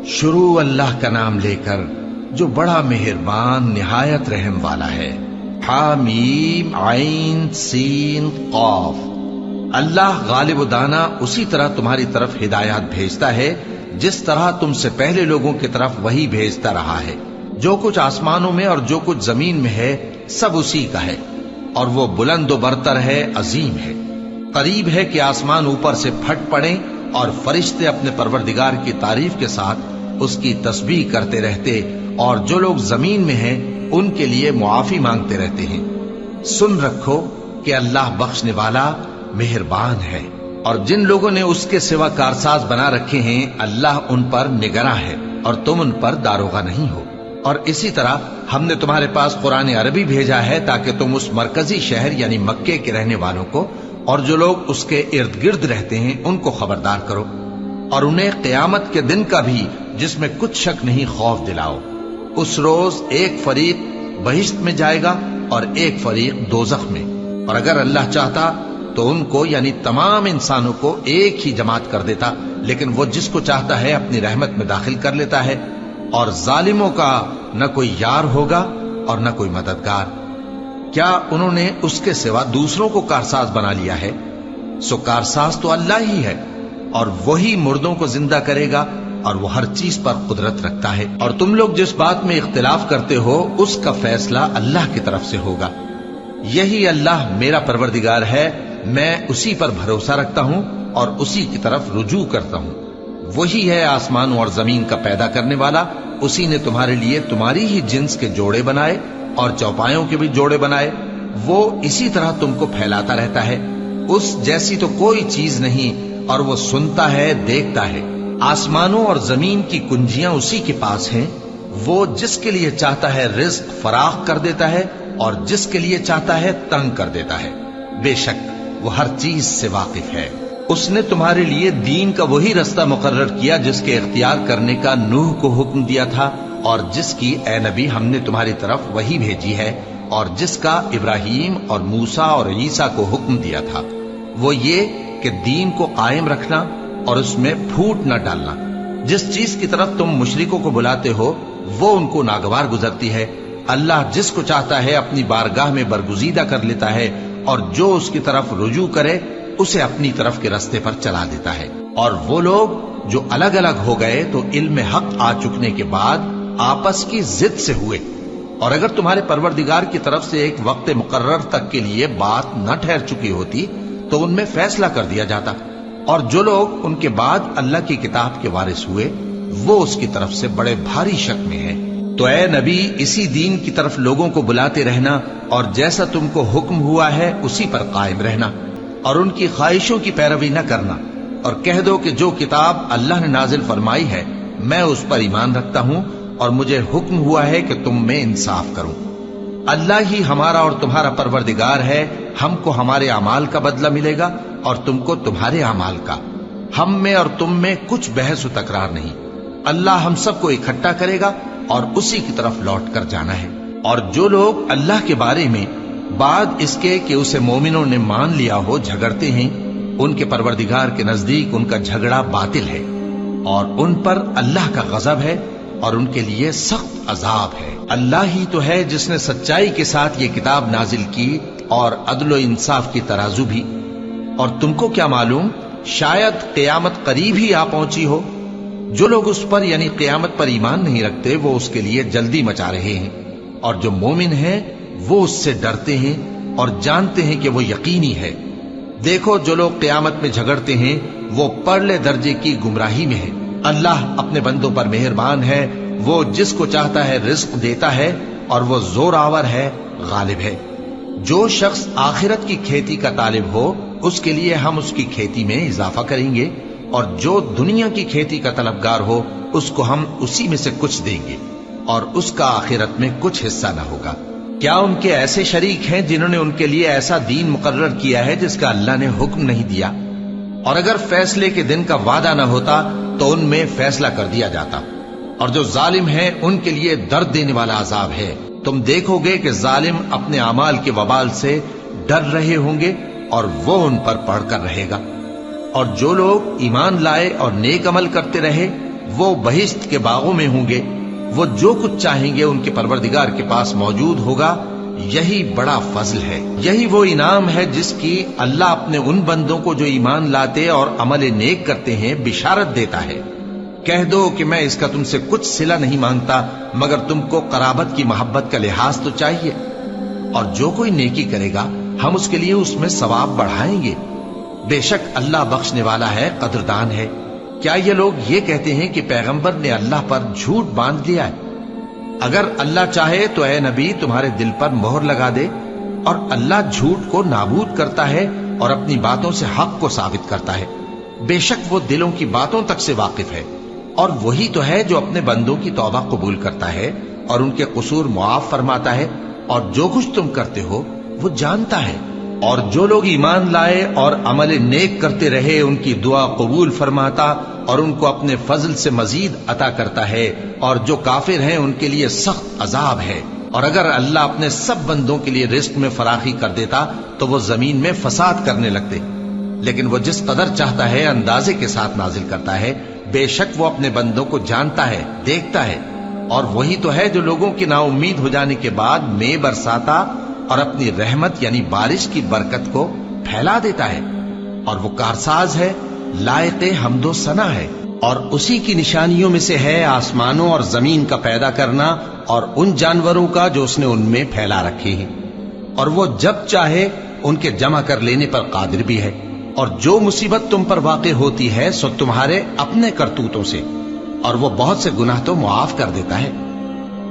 شروع اللہ کا نام لے کر جو بڑا مہربان نہایت رحم والا ہے۔ حامیم عین سین قاف۔ اللہ غالب و دانا اسی طرح تمہاری طرف ہدایات بھیجتا ہے جس طرح تم سے پہلے لوگوں کی طرف وہی بھیجتا رہا ہے۔ جو کچھ آسمانوں میں اور جو کچھ زمین میں ہے سب اسی کا ہے، اور وہ بلند و برتر ہے، عظیم ہے۔ قریب ہے کہ آسمان اوپر سے پھٹ پڑیں اور فرشتے اپنے پروردگار کی تعریف کے ساتھ اس کی تسبیح کرتے رہتے، اور جو لوگ زمین میں ہیں ان کے لیے معافی مانگتے رہتے ہیں۔ سن رکھو کہ اللہ بخشنے والا مہربان ہے، اور جن لوگوں نے اس کے سوا کارساز بنا رکھے ہیں اللہ ان پر نگراں ہے، اور تم ان پر داروغہ نہیں ہو۔ اور اسی طرح ہم نے تمہارے پاس قرآن عربی بھیجا ہے تاکہ تم اس مرکزی شہر یعنی مکے کے رہنے والوں کو اور جو لوگ اس کے ارد گرد رہتے ہیں ان کو خبردار کرو، اور انہیں قیامت کے دن کا بھی جس میں کچھ شک نہیں خوف دلاؤ۔ اس روز ایک فریق بہشت میں جائے گا اور ایک فریق دوزخ میں، اور اگر اللہ چاہتا تو ان کو یعنی تمام انسانوں کو ایک ہی جماعت کر دیتا، لیکن وہ جس کو چاہتا ہے اپنی رحمت میں داخل کر لیتا ہے، اور ظالموں کا نہ کوئی یار ہوگا اور نہ کوئی مددگار۔ کیا انہوں نے اس کے سوا دوسروں کو کارساز بنا لیا ہے؟ سو کارساز تو اللہ ہی ہے، اور وہی مردوں کو زندہ کرے گا، اور وہ ہر چیز پر قدرت رکھتا ہے۔ اور تم لوگ جس بات میں اختلاف کرتے ہو اس کا فیصلہ اللہ کی طرف سے ہوگا۔ یہی اللہ میرا پروردگار ہے، میں اسی پر بھروسہ رکھتا ہوں اور اسی کی طرف رجوع کرتا ہوں۔ وہی ہے آسمانوں اور زمین کا پیدا کرنے والا، اسی نے تمہارے لیے تمہاری ہی جنس کے جوڑے بنائے اور چوپایوں کے بھی جوڑے بنائے۔ وہ اسی طرح تم کو پھیلاتا رہتا ہے، اس جیسی تو کوئی چیز نہیں، اور وہ سنتا ہے، دیکھتا ہے۔ آسمانوں اور زمین کی کنجیاں اسی کے پاس ہیں، وہ جس کے لیے چاہتا ہے رزق فراخ کر دیتا ہے اور جس کے لیے چاہتا ہے تنگ کر دیتا ہے۔ بے شک وہ ہر چیز سے واقف ہے۔ اس نے تمہارے لیے دین کا وہی رستہ مقرر کیا جس کے اختیار کرنے کا نوح کو حکم دیا تھا، اور جس کی اے نبی ہم نے تمہاری طرف وہی بھیجی ہے، اور جس کا ابراہیم اور موسیٰ اور عیسیٰ کو حکم دیا تھا۔ وہ یہ کہ دین کو قائم رکھنا اور اس میں پھوٹ نہ ڈالنا۔ جس چیز کی طرف تم مشرکوں کو بلاتے ہو وہ ان کو ناگوار گزرتی ہے۔ اللہ جس کو چاہتا ہے اپنی بارگاہ میں برگزیدہ کر لیتا ہے، اور جو اس کی طرف رجوع کرے اسے اپنی طرف کے رستے پر چلا دیتا ہے۔ اور وہ لوگ جو الگ الگ ہو گئے تو علم حق آ چکنے کے بعد آپس کی ضد سے ہوئے، اور اگر تمہارے پروردگار کی طرف سے ایک وقت مقرر تک کے لیے بات نہ ٹھہر چکی ہوتی تو ان میں فیصلہ کر دیا جاتا، اور جو لوگ ان کے بعد اللہ کی کتاب کے وارث ہوئے وہ اس کی طرف سے بڑے بھاری شک میں ہیں۔ تو اے نبی اسی دین کی طرف لوگوں کو بلاتے رہنا، اور جیسا تم کو حکم ہوا ہے اسی پر قائم رہنا، اور ان کی خواہشوں کی پیروی نہ کرنا، اور کہہ دو کہ جو کتاب اللہ نے نازل فرمائی ہے میں اس پر ایمان رکھتا ہوں، اور مجھے حکم ہوا ہے کہ تم میں انصاف کروں۔ اللہ ہی ہمارا اور تمہارا پروردگار ہے، ہم کو ہمارے اعمال کا بدلہ ملے گا اور تم کو تمہارے اعمال کا۔ ہم میں اور تم میں کچھ بحث و تکرار نہیں، اللہ ہم سب کو اکٹھا کرے گا اور اسی کی طرف لوٹ کر جانا ہے۔ اور جو لوگ اللہ کے بارے میں بعد اس کے کہ اسے مومنوں نے مان لیا ہو جھگڑتے ہیں، ان کے پروردگار کے نزدیک ان کا جھگڑا باطل ہے، اور ان پر اللہ کا غضب ہے اور ان کے لیے سخت عذاب ہے۔ اللہ ہی تو ہے جس نے سچائی کے ساتھ یہ کتاب نازل کی اور عدل و انصاف کی ترازو بھی۔ اور تم کو کیا معلوم، شاید قیامت قریب ہی آ پہنچی ہو۔ جو لوگ اس پر یعنی قیامت پر ایمان نہیں رکھتے وہ اس کے لیے جلدی مچا رہے ہیں، اور جو مومن ہیں وہ اس سے ڈرتے ہیں اور جانتے ہیں کہ وہ یقینی ہے۔ دیکھو جو لوگ قیامت میں جھگڑتے ہیں وہ پرلے درجے کی گمراہی میں ہیں۔ اللہ اپنے بندوں پر مہربان ہے، وہ جس کو چاہتا ہے رزق دیتا ہے، اور وہ زور آور ہے، غالب ہے۔ جو شخص آخرت کی کھیتی کا طالب ہو اس کے لیے ہم اس کی کھیتی میں اضافہ کریں گے، اور جو دنیا کی کھیتی کا طلبگار ہو اس کو ہم اسی میں سے کچھ دیں گے، اور اس کا آخرت میں کچھ حصہ نہ ہوگا۔ کیا ان کے ایسے شریک ہیں جنہوں نے ان کے لیے ایسا دین مقرر کیا ہے جس کا اللہ نے حکم نہیں دیا؟ اور اگر فیصلے کے دن کا وعدہ نہ ہوتا تو ان میں فیصلہ کر دیا جاتا، اور جو ظالم ہیں ان کے لیے درد دینے والا عذاب ہے۔ تم دیکھو گے کہ ظالم اپنے اعمال کے وبال سے ڈر رہے ہوں گے اور وہ ان پر پڑھ کر رہے گا، اور جو لوگ ایمان لائے اور نیک عمل کرتے رہے وہ بہشت کے باغوں میں ہوں گے، وہ جو کچھ چاہیں گے ان کے پروردگار کے پاس موجود ہوگا۔ یہی بڑا فضل ہے، یہی وہ انعام ہے جس کی اللہ اپنے ان بندوں کو جو ایمان لاتے اور عمل نیک کرتے ہیں بشارت دیتا ہے۔ کہہ دو کہ میں اس کا تم سے کچھ صلہ نہیں مانگتا مگر تم کو قرابت کی محبت کا لحاظ تو چاہیے، اور جو کوئی نیکی کرے گا ہم اس کے لیے اس میں ثواب بڑھائیں گے۔ بے شک اللہ بخشنے والا ہے، قدردان ہے۔ کیا یہ لوگ یہ کہتے ہیں کہ پیغمبر نے اللہ پر جھوٹ باندھ لیا ہے؟ اگر اللہ چاہے تو اے نبی تمہارے دل پر مہر لگا دے، اور اللہ جھوٹ کو نابود کرتا ہے اور اپنی باتوں سے حق کو ثابت کرتا ہے۔ بے شک وہ دلوں کی باتوں تک سے واقف ہے، اور وہی تو ہے جو اپنے بندوں کی توبہ قبول کرتا ہے اور ان کے قصور معاف فرماتا ہے، اور جو کچھ تم کرتے ہو وہ جانتا ہے۔ اور جو لوگ ایمان لائے اور عمل نیک کرتے رہے ان کی دعا قبول فرماتا اور ان کو اپنے فضل سے مزید عطا کرتا ہے، اور جو کافر ہیں ان کے لیے سخت عذاب ہے۔ اور اگر اللہ اپنے سب بندوں کے لیے رزق میں فراخی کر دیتا تو وہ زمین میں فساد کرنے لگتے، لیکن وہ جس قدر چاہتا ہے اندازے کے ساتھ نازل کرتا ہے۔ بے شک وہ اپنے بندوں کو جانتا ہے، دیکھتا ہے، اور وہی تو ہے جو لوگوں کی نا امید ہو جانے کے بعد میں برساتا اور اپنی رحمت یعنی بارش کی برکت کو پھیلا دیتا ہے، اور وہ کارساز ہے، لائق حمد و ثنا ہے۔ اور اسی کی نشانیوں میں سے ہے آسمانوں اور زمین کا پیدا کرنا اور ان جانوروں کا جو اس نے ان میں پھیلا رکھے ہیں، اور وہ جب چاہے ان کے جمع کر لینے پر قادر بھی ہے۔ اور جو مصیبت تم پر واقع ہوتی ہے سو تمہارے اپنے کرتوتوں سے، اور وہ بہت سے گناہ تو معاف کر دیتا ہے۔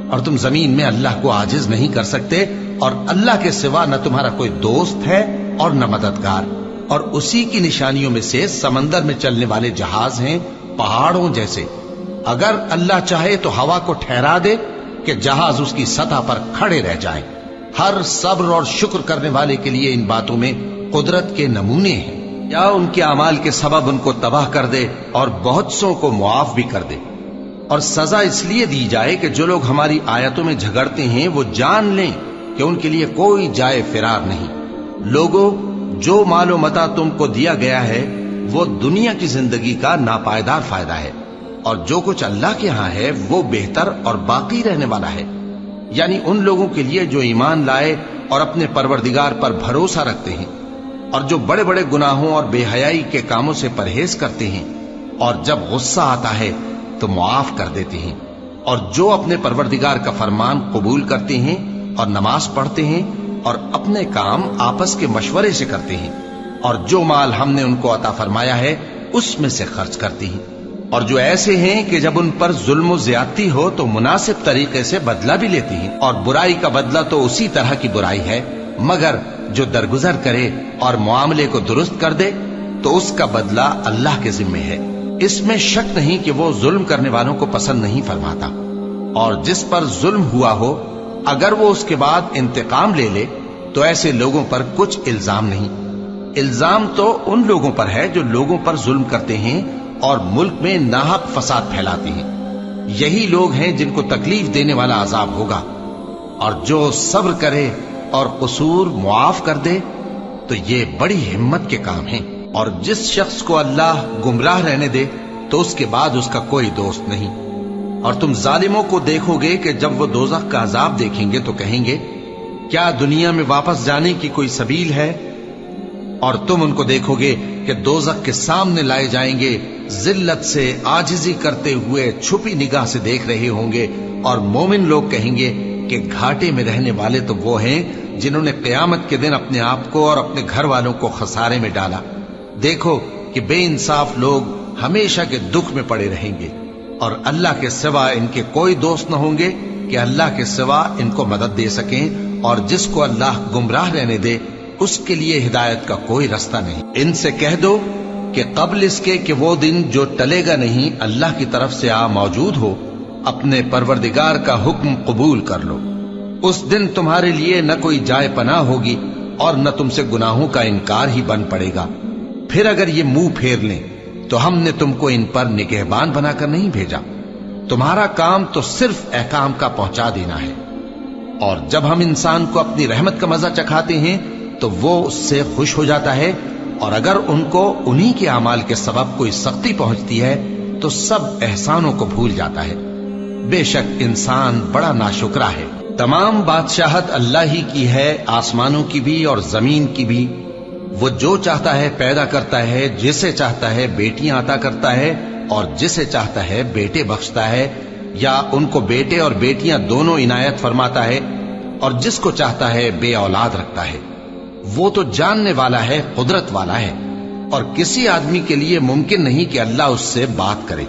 اور تم زمین میں اللہ کو عاجز نہیں کر سکتے، اور اللہ کے سوا نہ تمہارا کوئی دوست ہے اور نہ مددگار۔ اور اسی کی نشانیوں میں سے سمندر میں چلنے والے جہاز ہیں، پہاڑوں جیسے۔ اگر اللہ چاہے تو ہوا کو ٹھہرا دے کہ جہاز اس کی سطح پر کھڑے رہ جائیں۔ ہر صبر اور شکر کرنے والے کے لیے ان باتوں میں قدرت کے نمونے ہیں۔ یا ان کے اعمال کے سبب ان کو تباہ کر دے اور بہت سو کو معاف بھی کر دے۔ اور سزا اس لیے دی جائے کہ جو لوگ ہماری آیتوں میں جھگڑتے ہیں وہ جان لیں کہ ان کے لیے کوئی جائے فرار نہیں۔ لوگوں، جو مال و متاع تم کو دیا گیا ہے وہ دنیا کی زندگی کا ناپائیدار فائدہ ہے، اور جو کچھ اللہ کے ہاں ہے وہ بہتر اور باقی رہنے والا ہے، یعنی ان لوگوں کے لیے جو ایمان لائے اور اپنے پروردگار پر بھروسہ رکھتے ہیں، اور جو بڑے بڑے گناہوں اور بے حیائی کے کاموں سے پرہیز کرتے ہیں، اور جب غصہ آتا ہے تو معاف کر دیتے ہیں، اور جو اپنے پروردگار کا فرمان قبول کرتے ہیں اور نماز پڑھتے ہیں اور اپنے کام آپس کے مشورے سے کرتے ہیں، اور جو مال ہم نے ان کو عطا فرمایا ہے اس میں سے خرچ کرتے ہیں، اور جو ایسے ہیں کہ جب ان پر ظلم و زیادتی ہو تو مناسب طریقے سے بدلہ بھی لیتے ہیں، اور برائی کا بدلہ تو اسی طرح کی برائی ہے، مگر جو درگزر کرے اور معاملے کو درست کر دے تو اس کا بدلہ اللہ کے ذمے ہے۔ اس میں شک نہیں کہ وہ ظلم کرنے والوں کو پسند نہیں فرماتا۔ اور جس پر ظلم ہوا ہو اگر وہ اس کے بعد انتقام لے لے تو ایسے لوگوں پر کچھ الزام نہیں۔ الزام تو ان لوگوں پر ہے جو لوگوں پر ظلم کرتے ہیں اور ملک میں ناحق فساد پھیلاتے ہیں، یہی لوگ ہیں جن کو تکلیف دینے والا عذاب ہوگا۔ اور جو صبر کرے اور قصور معاف کر دے تو یہ بڑی ہمت کے کام ہیں۔ اور جس شخص کو اللہ گمراہ رہنے دے تو اس کے بعد اس کا کوئی دوست نہیں۔ اور تم ظالموں کو دیکھو گے کہ جب وہ دوزخ کا عذاب دیکھیں گے تو کہیں گے کیا دنیا میں واپس جانے کی کوئی سبیل ہے؟ اور تم ان کو دیکھو گے کہ دوزخ کے سامنے لائے جائیں گے، ذلت سے عاجزی کرتے ہوئے چھپی نگاہ سے دیکھ رہے ہوں گے، اور مومن لوگ کہیں گے کہ گھاٹے میں رہنے والے تو وہ ہیں جنہوں نے قیامت کے دن اپنے آپ کو اور اپنے گھر والوں کو خسارے میں ڈالا۔ دیکھو کہ بے انصاف لوگ ہمیشہ کے دکھ میں پڑے رہیں گے، اور اللہ کے سوا ان کے کوئی دوست نہ ہوں گے کہ اللہ کے سوا ان کو مدد دے سکیں، اور جس کو اللہ گمراہ رہنے دے اس کے لیے ہدایت کا کوئی رستہ نہیں۔ ان سے کہہ دو کہ قبل اس کے کہ وہ دن جو ٹلے گا نہیں اللہ کی طرف سے آ موجود ہو، اپنے پروردگار کا حکم قبول کر لو۔ اس دن تمہارے لیے نہ کوئی جائے پناہ ہوگی اور نہ تم سے گناہوں کا انکار ہی بن پڑے گا۔ پھر اگر یہ منہ پھیر لیں تو ہم نے تم کو ان پر نگہبان بنا کر نہیں بھیجا، تمہارا کام تو صرف احکام کا پہنچا دینا ہے۔ اور جب ہم انسان کو اپنی رحمت کا مزہ چکھاتے ہیں تو وہ اس سے خوش ہو جاتا ہے، اور اگر ان کو انہی کے اعمال کے سبب کوئی سختی پہنچتی ہے تو سب احسانوں کو بھول جاتا ہے۔ بے شک انسان بڑا ناشکرا ہے۔ تمام بادشاہت اللہ ہی کی ہے، آسمانوں کی بھی اور زمین کی بھی۔ وہ جو چاہتا ہے پیدا کرتا ہے، جسے چاہتا ہے بیٹیاں عطا کرتا ہے اور جسے چاہتا ہے بیٹے بخشتا ہے، یا ان کو بیٹے اور بیٹیاں دونوں عنایت فرماتا ہے، اور جس کو چاہتا ہے بے اولاد رکھتا ہے۔ وہ تو جاننے والا ہے، قدرت والا ہے، اور کسی آدمی کے لیے ممکن نہیں کہ اللہ اس سے بات کرے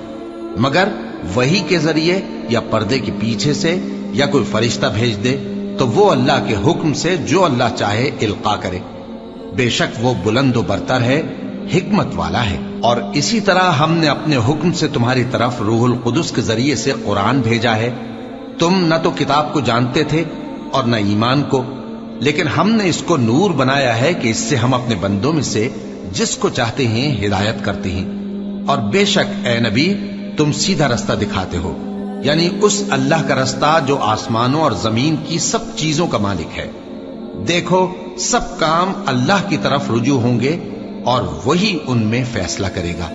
مگر وحی کے ذریعے یا پردے کے پیچھے سے یا کوئی فرشتہ بھیج دے، تو وہ اللہ کے حکم سے جو اللہ چاہے القا کرے۔ بے شک وہ بلند و برتر ہے، حکمت والا ہے۔ اور اسی طرح ہم نے اپنے حکم سے تمہاری طرف روح القدس کے ذریعے سے قرآن بھیجا ہے۔ تم نہ تو کتاب کو جانتے تھے اور نہ ایمان کو، لیکن ہم نے اس کو نور بنایا ہے کہ اس سے ہم اپنے بندوں میں سے جس کو چاہتے ہیں ہدایت کرتے ہیں۔ اور بے شک اے نبی تم سیدھا رستہ دکھاتے ہو، یعنی اس اللہ کا رستہ جو آسمانوں اور زمین کی سب چیزوں کا مالک ہے۔ دیکھو سب کام اللہ کی طرف رجوع ہوں گے اور وہی ان میں فیصلہ کرے گا۔